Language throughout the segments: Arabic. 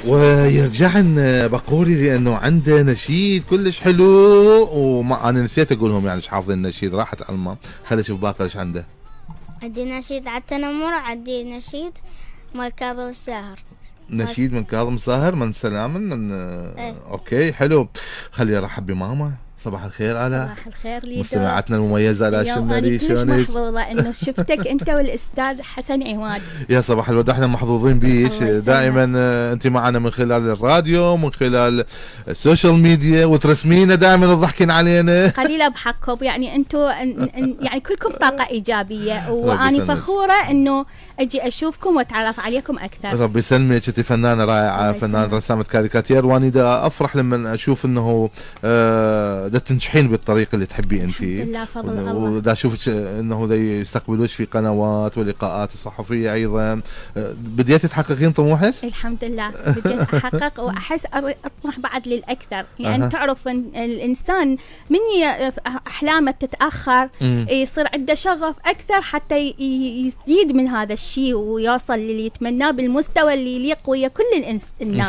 ويرجعن بقولي لانه عنده نشيد كلش حلو، وما انا نسيت اقولهم يعني مش حافظ النشيد، راحت علما. خلي اشوف باقر ايش عنده. عندي نشيد على التنمر، عندي نشيد مال كاظم الساهر. نشيد من كاظم الساهر من سلام من ايه. اوكي حلو. خلي ارحب بماما. صباح الخير آلاء. صباح الخير ليدو. مستمعتنا المميزة آلاء الشمالي، شلونك؟ أنا كلش محظوظة إنه شفتك أنت والأستاذ حسن عواد. يا صباح الورد، احنا محظوظين بيش دائما. انت معنا من خلال الراديو، من خلال السوشيال ميديا، وترسمينا دائما تضحكين علينا. قليلة بحقكم، يعني انتم يعني كلكم طاقة إيجابية، وأنا فخورة إنه أجي أشوفكم وأتعرف عليكم أكثر. ربي يسلمك، انت فنانة رائعة، فنانة رسامة كاريكاتير، واني دا أفرح لما أشوف إنه دا تنجحين بالطريقة اللي تحبي انت. لا فضل الله. ودا أشوفك إنه دا يستقبلوك في قنوات ولقاءات صحفية أيضا. بديتي تحققين طموحك؟ الحمد لله بديت أحقق، وأحس أطمح بعد للأكثر. يعني تعرف الإنسان من أحلامه تتأخر يصير عنده شغف أكثر حتى يزيد من هذا الشيء ويوصل للي يتمناه بالمستوى اللي يليق ويا كل الناس.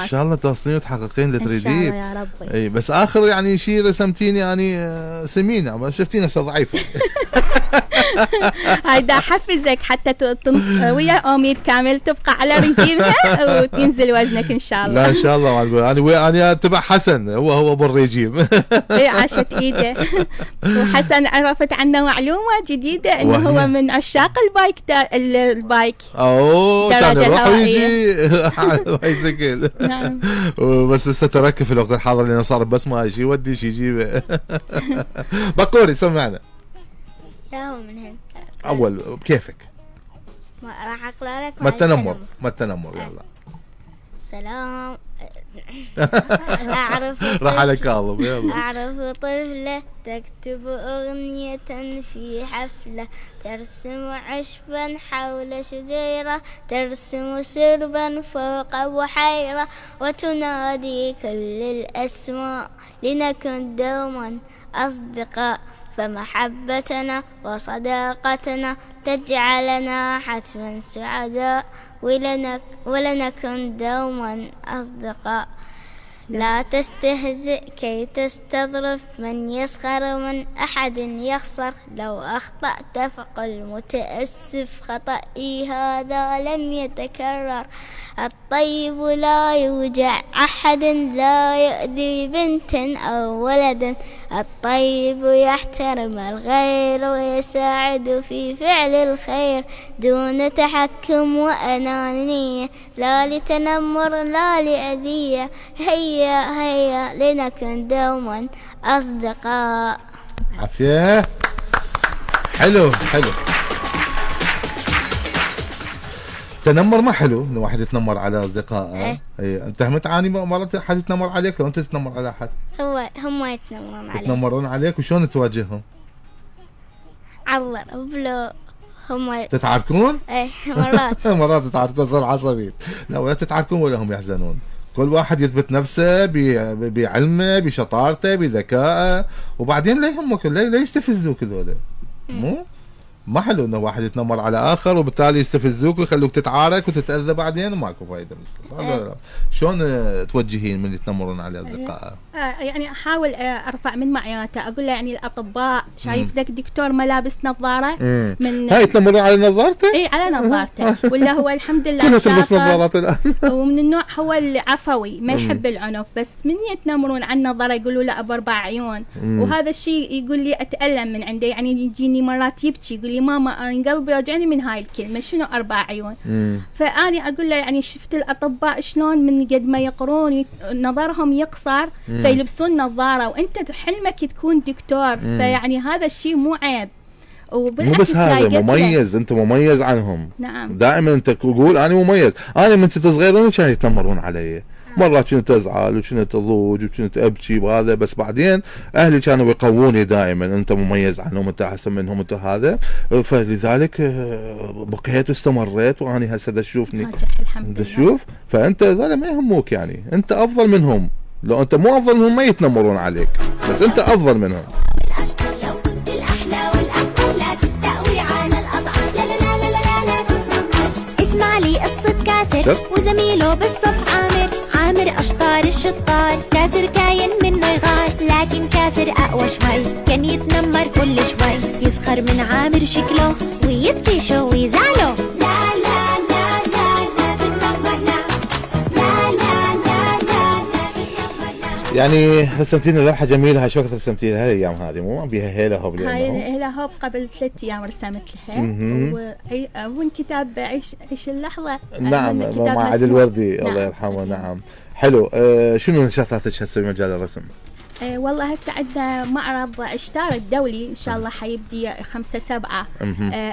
إن شاء الله توصلين وتحققين اللي تريديه. إن شاء الله يا ربي. اي بس آخر يعني شيء رسمتيني يعني سمينة، ما شفتيني هسه ضعيفة. هيدا حفزك حتى ويا أميد كامل تبقى على رجيمها وتنزل وزنك إن شاء الله. لا إن شاء الله. أنا أتبع حسن، هو بالرجيم. إيه عاشت إيده. وحسن عرفت عنه معلومة جديدة إنه هو من عشاق البايك. أوه كان يروح ويجي على البايسكل. نعم. بس لسه تركب في الوقت الحاضر لأنه صار بس ما شيء يودي شيء يجيبه. بقولي سمعنا. لا هو من هنا. أول بكيفك. راح أقرأ لك. ما التنمر يلا. سلام. أعرف راح على كاظم يلا. أعرف طفلة تكتب أغنية في حفلة، ترسم عشبا حول شجرة، ترسم سربا فوق بحيرة، وتنادي كل الأسماء لنكن دوما أصدقاء، فمحبتنا وصداقتنا تجعلنا حتما سعداء، ولنكن دوما أصدقاء. لا تستهزئ كي تستظرف، من يسخر من أحد يخسر، لو أخطأت فقل متأسف، خطئي هذا لم يتكرر. الطيب لا يوجع أحد، لا يؤذي بنت أو ولد، الطيب يحترم الغير ويساعد في فعل الخير، دون تحكم وأنانية، لا لتنمر لا لأذية. هيا هيا لنكن دوما أصدقاء. عافية. حلو. تنمر ما حلو إنه واحد يتنمر على أصدقائه. إيه أنت هم تعاني مرات حد يتنمر عليك؟ لو أنت تتنمر على حد هم يتنمرون عليك. يتنمرون عليك وشون تواجههم؟ عالضرب. لو هم تتعاركون؟ ايه مرات. مرات تتعاركون، صار عصبي. لا ولا تتعاركون ولا هم يحزنون. كل واحد يثبت نفسه بعلمه بشطارته بذكائه، وبعدين لا يهمك لا يستفزوك هذول. مو ما حلو انه واحد يتنمر على اخر وبالتالي يستفزوك ويخلوك تتعارك وتتاذى بعدين وماكو فايده. شلون توجهين من يتنمرون على اصدقائه؟ يعني احاول ارفع من معناته، اقول له يعني الاطباء شايف ذاك دكتور ملابس نظاره من هاي يتنمرون على نظارته؟ اي على نظارته، ولا هو الحمد لله كلها تلبس نظارات الان. ومن النوع هو العفوي ما يحب العنف، بس من يتنمرون عن النظاره يقولوا له ابو 4 عيون، وهذا الشيء يقول لي اتالم من عنده. يعني يجيني مرات يبكي يقول لي ماما انا قلبي يوجعني من هاي الكلمه، شنو 4 عيون؟ فاني اقول له يعني شفت الاطباء شلون من قد ما يقرون نظرهم يقصر فيلبسون نظاره، وانت حلمك تكون دكتور. فيعني هذا الشيء مو عيب، مو بس هذا مميز، انت مميز عنهم. نعم. دائما انت تقول انا مميز. انا من كنت صغير كانوا يتنمرون علي، مرات كنت ازعل وكنت اضوج وكنت ابكي وهذا، بس بعدين اهلي كانوا يقووني دائما انت مميز عنهم، انت احسن منهم، انت هذا. فلذلك بقيت واستمريت، واني هسه تشوفني تشوف. فانت هذول ما يهموك، يعني انت افضل منهم. لو انت مو افضل منهم ما يتنمرون عليك، بس انت افضل منهم. اسمع لي قصة كاسر وزميله بالصف عامر، شطار، كاسر كاين منه يغار، لكن كاسر أقوى شوي، كان يتنمر كل شوي، يسخر من عامر شكله ويدفشه ويزعله. لا لا لا لا لا تتنمر، لا لا لا لا لا لا. يعني رسمتينا لوحة جميلة. هاي شو وقت رسمتيها؟ هاي الأيام هذه مو بيها هيلا هوب؟ هاي هلا هوب قبل 3 أيام رسمت لها. ومن كتاب عيش اللحظة. نعم مع عادل الوردي الله يرحمه. نعم حلو. شنو نشاطاتك هسه بمجال الرسم؟ والله هسه عندنا معرض عشتار الدولي ان شاء الله حيبدي 5/7.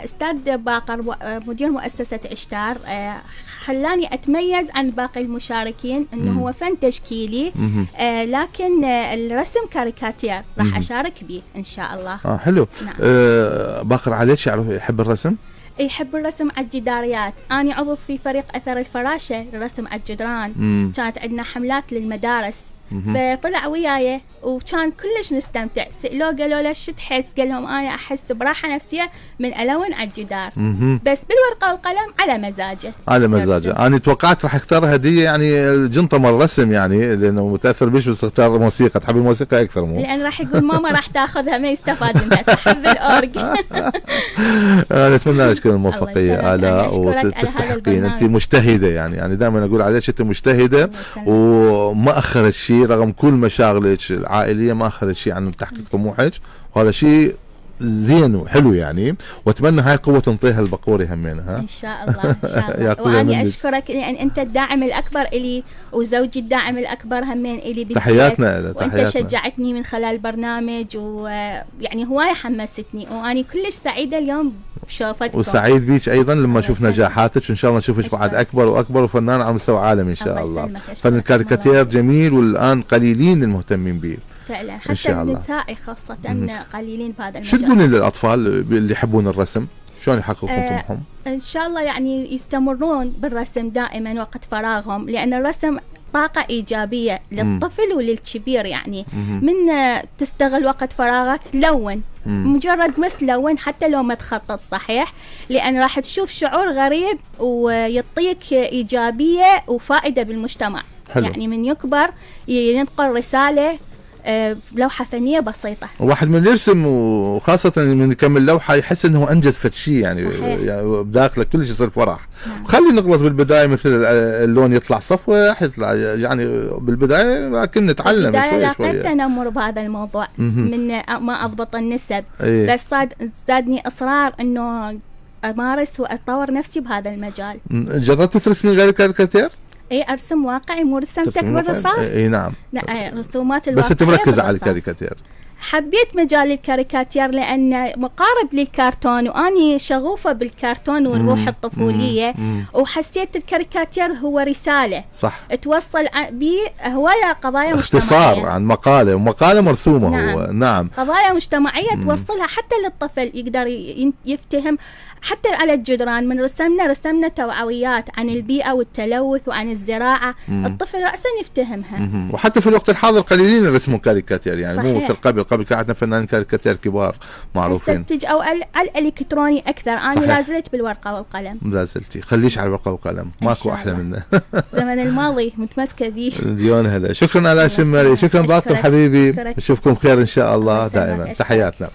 استاذ باقر مدير مؤسسة عشتار خلاني اتميز عن باقي المشاركين انه هو فن تشكيلي، لكن الرسم كاريكاتير راح اشارك به ان شاء الله. حلو. نعم. باقر عليك يحب الرسم؟ يحب الرسم على الجداريات. أنا عضو في فريق أثر الفراشة للرسم على الجدران. كانت عندنا حملات للمدارس، فطلع وياي وكان كلش مستمتع. سألوه قالوا له شو تحس؟ قال لهم أنا أحس براحة نفسية من ألون على الجدار، بس بالورقة والقلم على مزاجه. على مزاجه. أنا توقعت راح اختار هدية يعني الجنطة مال الرسم، يعني لأنه متأثر بيش، بس اختار موسيقى. تحب الموسيقى أكثر مو؟ لأن راح يقول ماما راح تاخذها ما يستفاد منها، تحب الأورج. أنا أتمنى لك كل الموفقية آلاء، وتستحقين. أنت مجتهدة يعني دائما أقول عليك أنت مجتهدة وما أخرت شيء رغم كل مشاغلك العائلية، ما أخرت شيء عن تحقيق طموحك، وهذا شيء زين وحلو يعني. واتمنى هاي قوة تنطيها البقوري همينها ان شاء الله ان شاء الله. واني اشكرك يعني انت الداعم الاكبر الي، وزوجي الداعم الاكبر همين الي. تحياتنا. وانت شجعتني من خلال البرنامج، ويعني هواي حمستني، واني كلش سعيدة اليوم بشوفتكم. وسعيد بيك ايضا لما نشوف نجاحاتك، وان شاء الله نشوفك بعد اكبر واكبر وفنان على مستوى عالمي ان شاء الله. فن الكاريكاتير جميل، والان قليلين المهتمين به فعلا، حتى النساء خاصة قليلين بهذا المجال. شو تقولين للأطفال اللي يحبون الرسم؟ شلون يحققون طموحهم؟ إن شاء الله يعني يستمرون بالرسم دائما وقت فراغهم، لأن الرسم طاقة إيجابية للطفل وللكبير. يعني من تستغل وقت فراغك لون، مجرد بس لون حتى لو ما تخطط صحيح، لأن راح تشوف شعور غريب ويعطيك إيجابية وفائدة بالمجتمع. حلو. يعني من يكبر ينقل رسالة لوحة فنية بسيطة. واحد من يرسم وخاصة من يكمل لوحة يحس انه انجز فد شيء يعني بداخله كل شيء يصير فرح. خلي نغلط بالبداية، مثل اللون يطلع صفح، يطلع يعني بالبداية لكن نتعلم شوي شوي. لقيت تنمر بهذا الموضوع من ما اضبط النسب. بس زادني اصرار انه امارس واطور نفسي بهذا المجال. جربت ترسمي غير الكاريكاتير؟ اي ارسم واقعي، مو رسمتك بالرصاص. اي نعم. لا رسومات الواقعية. بس انت مركزة على الكاريكاتير. حبيت مجال الكاريكاتير لأنه مقارب للكرتون، وأني شغوفة بالكرتون والروح الطفولية. وحسيت الكاريكاتير هو رسالة صح توصل هواية قضايا اختصار مجتمعية عن مقالة، ومقالة مرسومة. نعم. هو نعم قضايا مجتمعية توصلها حتى للطفل يقدر يفتهم. حتى على الجدران من رسمنا توعويات عن البيئة والتلوث وعن الزراعة. الطفل رأسا يفتهمها. وحتى في الوقت الحاضر قليلين يرسموا كاريكاتير، يعني صحيح. مو مثل قبل كان عندنا فنانين كاريكاتير كبار معروفين. أو على الإلكتروني أكثر. أنا لازلت بالورقة والقلم. لازلتي خليش على الورقة والقلم، ماكو أحلى منه. الزمن الماضي متمسكة به. مليون هلا. شكرا على شمري، شكرا باكر حبيبي، نشوفكم خير إن شاء الله دائما. تحياتنا.